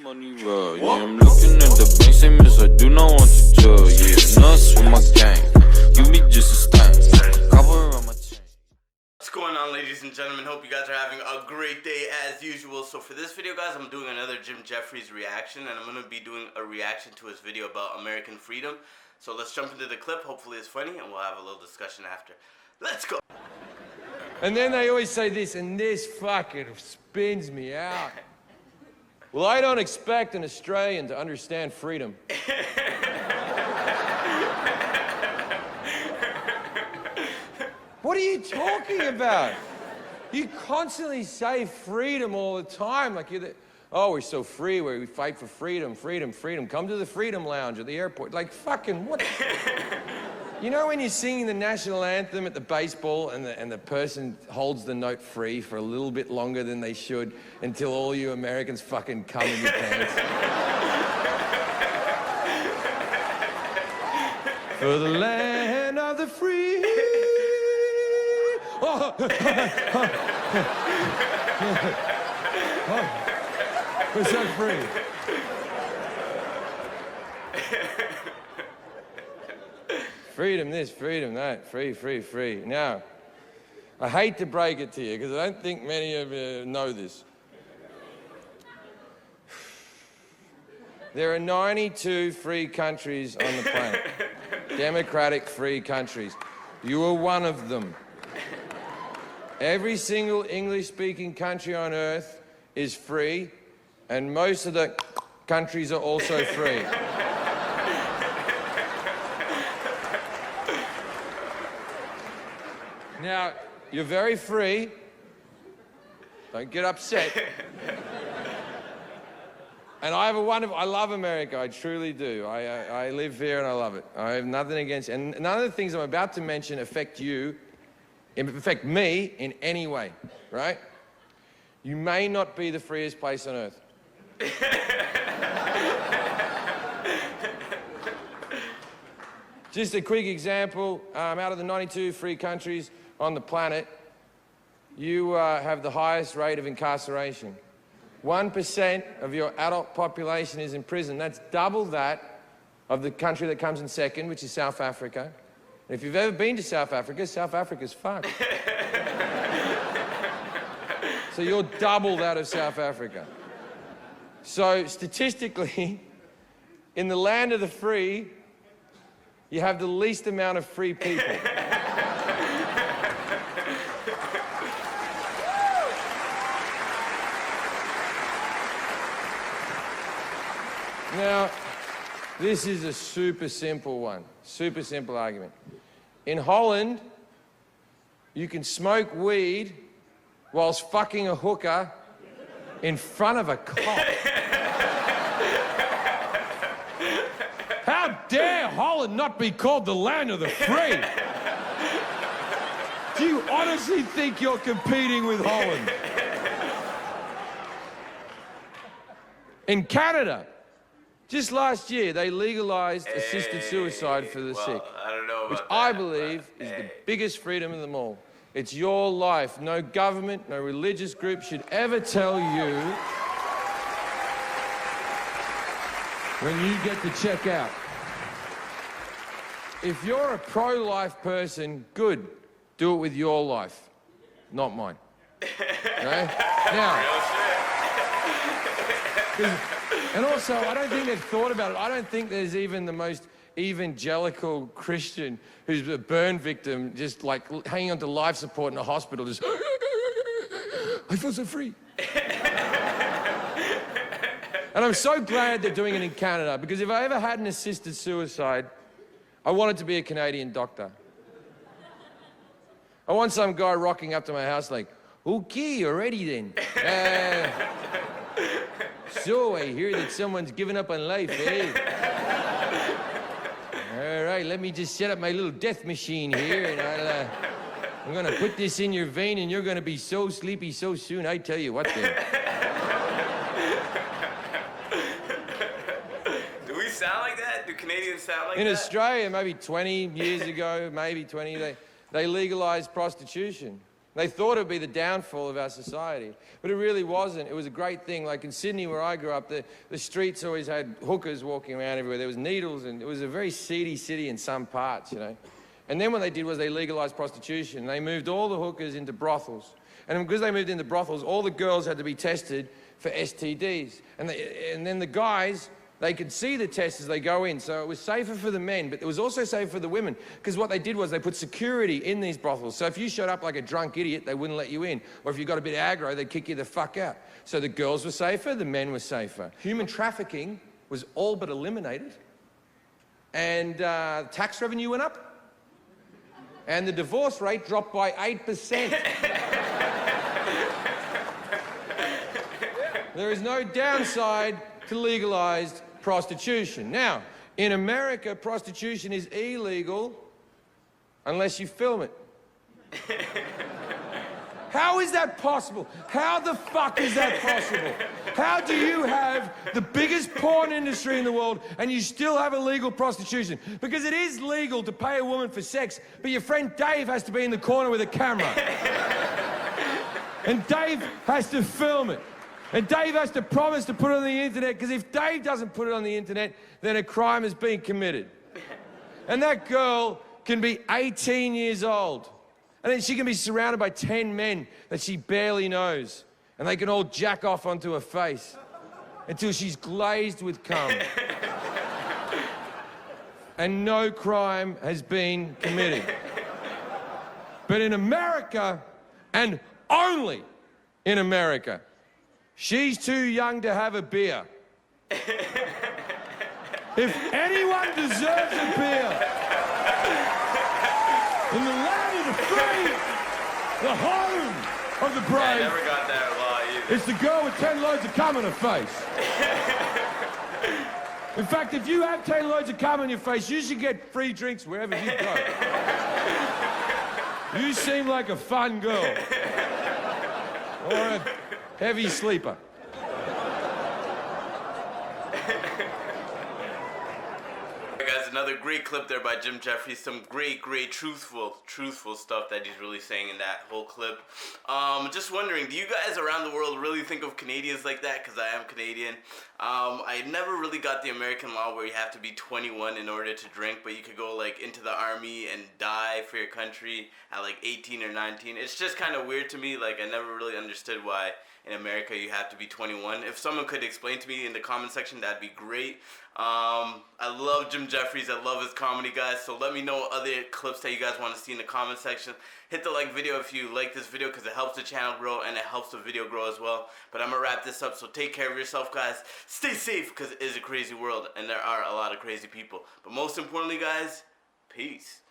Money raw, yeah, I'm looking at the bank, say miss, I do not want to chill, yeah, nuts with my gang, you be just a stain, cover on my chain. What's going on, ladies and gentlemen? Hope you guys are having a great day as usual. So for this video, guys, I'm doing another Jeffries reaction, and I'm going to be doing a reaction to his video about American freedom. So let's jump into the clip. Hopefully it's funny, and we'll have a little discussion after. Let's go! And then they always say this, and this fucking spins me out. Well, I don't expect an Australian to understand freedom. What are you talking about? You constantly say freedom all the time. Like you're oh, we're so free, we fight for freedom, freedom, freedom. Come to the Freedom Lounge at the airport. Like, fucking what? You know when you're singing the national anthem at the baseball and the person holds the note free for a little bit longer than they should until all you Americans fucking come in your pants? For the land of the free. Oh. We're so free. Freedom this, freedom that, free, free, free. Now, I hate to break it to you because I don't think many of you know this. There are 92 free countries on the planet. Democratic free countries. You are one of them. Every single English-speaking country on earth is free, and most of the countries are also free. Now, you're very free. Don't get upset. And I have I love America, I truly do. I live here and I love it. I have nothing against it. And none of the things I'm about to mention affect me in any way, right? You may not be the freest place on earth. Just a quick example, out of the 92 free countries on the planet, you have the highest rate of incarceration. 1% of your adult population is in prison. That's double that of the country that comes in second, which is South Africa. And if you've ever been to South Africa's fucked. So you're double that of South Africa. So statistically, in the land of the free, you have the least amount of free people. Now, this is a super simple one, super simple argument. In Holland, you can smoke weed whilst fucking a hooker in front of a cop. How dare Holland not be called the land of the free? Do you honestly think you're competing with Holland? In Canada, just last year, they legalized assisted suicide for the sick, I don't know about which I believe is the biggest freedom of them all. It's your life. No government, no religious group should ever tell you when you get to check out. If you're a pro-life person, good. Do it with your life, not mine. Okay? Now, and also, I don't think they've thought about it. I don't think there's even the most evangelical Christian who's a burn victim, just like hanging onto life support in a hospital, just, I feel so free. And I'm so glad they're doing it in Canada, because if I ever had an assisted suicide, I want it to be a Canadian doctor. I want some guy rocking up to my house like, okay, you're ready then. So I hear that someone's given up on life, eh? All right, let me just set up my little death machine here, and I'm gonna put this in your vein, and you're gonna be so sleepy so soon, I tell you what then. Do we sound like that? Do Canadians sound like that? In Australia, maybe 20 years ago, maybe 20, they legalized prostitution. They thought it would be the downfall of our society, but it really wasn't. It was a great thing. Like in Sydney, where I grew up, the streets always had hookers walking around everywhere. There was needles, and it was a very seedy city in some parts, you know. And then what they did was they legalized prostitution. They moved all the hookers into brothels. And because they moved into brothels, all the girls had to be tested for STDs. And then the guys, they could see the tests as they go in. So it was safer for the men, but it was also safer for the women. Because what they did was they put security in these brothels. So if you showed up like a drunk idiot, they wouldn't let you in. Or if you got a bit aggro, they'd kick you the fuck out. So the girls were safer, the men were safer. Human trafficking was all but eliminated. And tax revenue went up. And the divorce rate dropped by 8%. There is no downside to legalized prostitution. Now, in America, prostitution is illegal unless you film it. How is that possible? How the fuck is that possible? How do you have the biggest porn industry in the world and you still have illegal prostitution? Because it is legal to pay a woman for sex, but your friend Dave has to be in the corner with a camera. And Dave has to film it. And Dave has to promise to put it on the internet, because if Dave doesn't put it on the internet, then a crime has been committed. And that girl can be 18 years old. And then she can be surrounded by 10 men that she barely knows. And they can all jack off onto her face until she's glazed with cum. And no crime has been committed. But in America, and only in America, she's too young to have a beer. If anyone deserves a beer in the land of the free, the home of the brave, I never got that law either. it's the girl with 10 loads of cum on her face. In fact, if you have 10 loads of cum on your face, you should get free drinks wherever you go. You seem like a fun girl. Or a heavy sleeper. Guys, another great clip there by Jim Jeffries. Some great truthful stuff that he's really saying in that whole clip. Just wondering, do you guys around the world really think of Canadians like that? Because I am Canadian. I never really got the American law where you have to be 21 in order to drink, but you could go like into the army and die for your country at like 18 or 19. It's just kind of weird to me. Like, I never really understood why in America you have to be 21. If someone could explain to me in the comment section, that'd be great. I love Jim Jeffries. I love his comedy, guys. So let me know other clips that you guys want to see in the comment section. Hit the like video if you like this video, because it helps the channel grow and it helps the video grow as well. But I'm gonna wrap this up, so take care of yourself, guys. Stay safe, because it is a crazy world and there are a lot of crazy people. But most importantly, guys, peace.